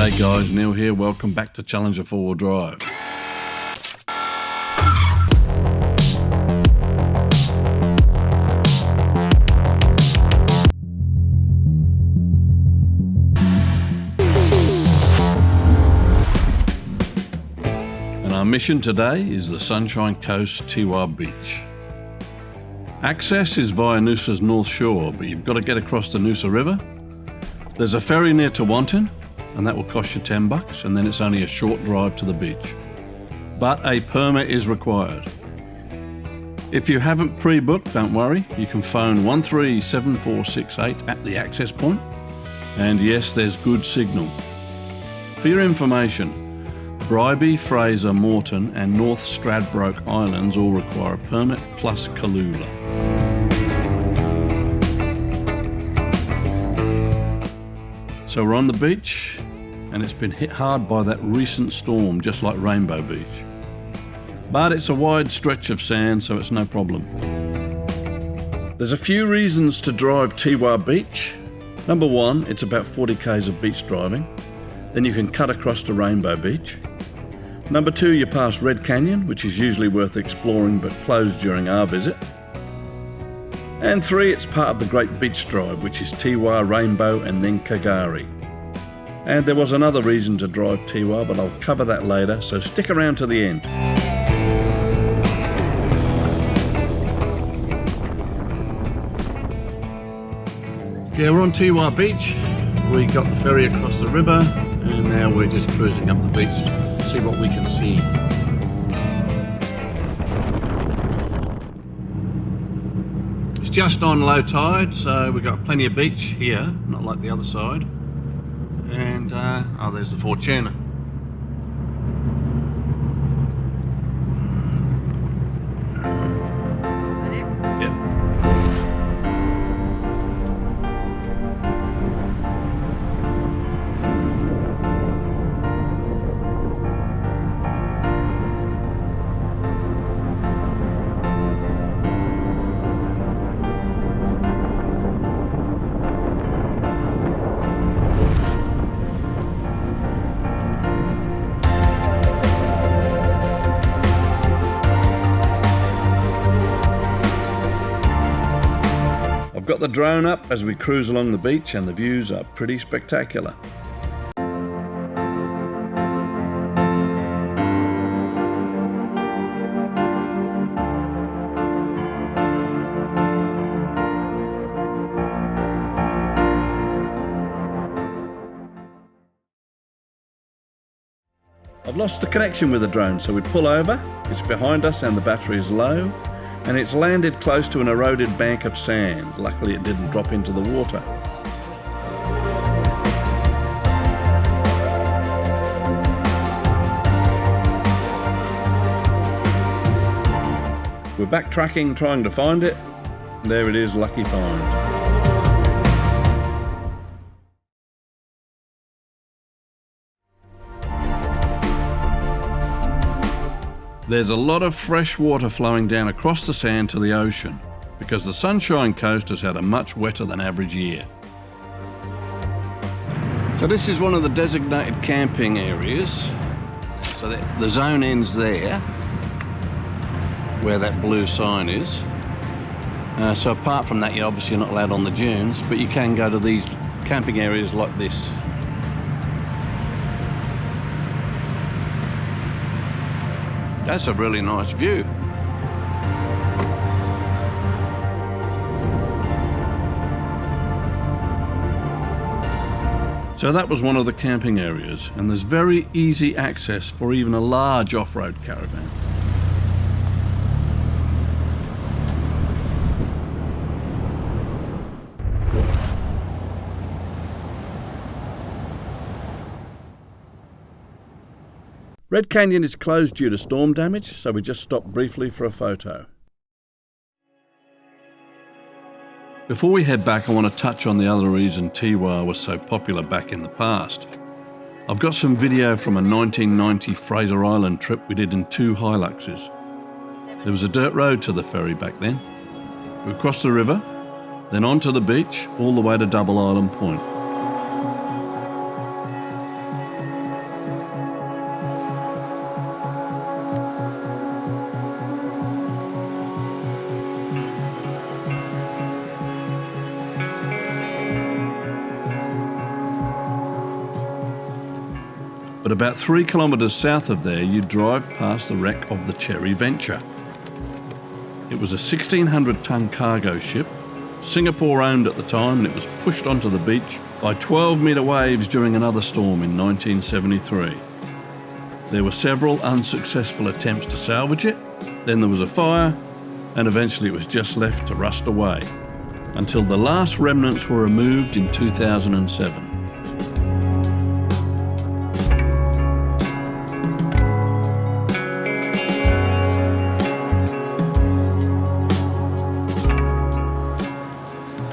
G'day guys, Neil here, welcome back to Challenger 4-Wheel Drive. And our mission today is the Sunshine Coast Teewah Beach. Access is via Noosa's North Shore, but you've got to get across the Noosa River. There's a ferry near Teewah, and that will cost you $10, and then it's only a short drive to the beach. But a permit is required. If you haven't pre-booked, don't worry, you can phone 137468 at the access point. And yes, there's good signal. For your information, Bribie, Fraser, Moreton and North Stradbroke Islands all require a permit, plus Kalula. So we're on the beach, and it's been hit hard by that recent storm, just like Rainbow Beach. But it's a wide stretch of sand, so it's no problem. There's a few reasons to drive Teewah Beach. Number one, it's about 40 k's of beach driving. Then you can cut across to Rainbow Beach. Number two, you pass Red Canyon, which is usually worth exploring but closed during our visit. And three, it's part of the Great Beach Drive, which is Teewah, Rainbow and then Kagari. And there was another reason to drive Teewah, but I'll cover that later, so stick around to the end. Yeah, we're on Teewah Beach. We got the ferry across the river, and now we're just cruising up the beach to see what we can see. It's just on low tide, so we've got plenty of beach here, not like the other side. And, oh, there's the Fortuna. Yep. Got the drone up as we cruise along the beach, and the views are pretty spectacular. I've lost the connection with the drone, so we pull over. It's behind us and the battery is low. And it's landed close to an eroded bank of sand. Luckily it didn't drop into the water. We're backtracking, trying to find it. There it is, lucky find. There's a lot of fresh water flowing down across the sand to the ocean because the Sunshine Coast has had a much wetter than average year. So this is one of the designated camping areas. So the zone ends there, where that blue sign is. So apart from that, you're obviously not allowed on the dunes, but you can go to these camping areas like this. That's a really nice view. So that was one of the camping areas, and there's very easy access for even a large off-road caravan. Red Canyon is closed due to storm damage, so we just stopped briefly for a photo. Before we head back, I want to touch on the other reason Teewah was so popular back in the past. I've got some video from a 1990 Fraser Island trip we did in 2 Hiluxes. There was a dirt road to the ferry back then. We crossed the river, then onto the beach, all the way to Double Island Point. But about 3 kilometres south of there, you drive past the wreck of the Cherry Venture. It was a 1,600-tonne cargo ship, Singapore owned at the time, and it was pushed onto the beach by 12-metre waves during another storm in 1973. There were several unsuccessful attempts to salvage it, then there was a fire, and eventually it was just left to rust away, until the last remnants were removed in 2007.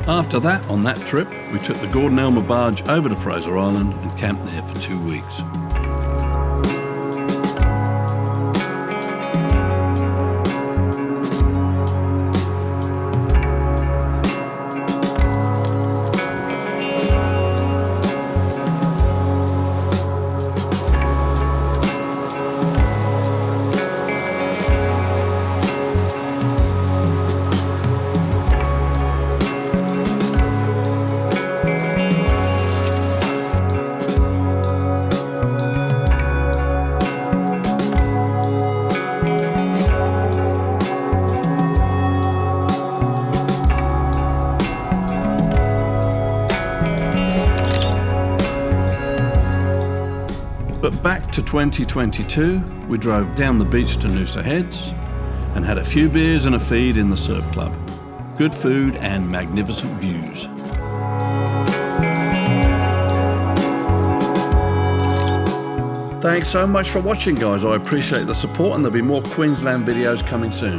After that, on that trip, we took the Gordon Elmer barge over to Fraser Island and camped there for 2 weeks. But back to 2022, we drove down the beach to Noosa Heads and had a few beers and a feed in the surf club. Good food and magnificent views. Thanks so much for watching, guys. I appreciate the support, and there'll be more Queensland videos coming soon.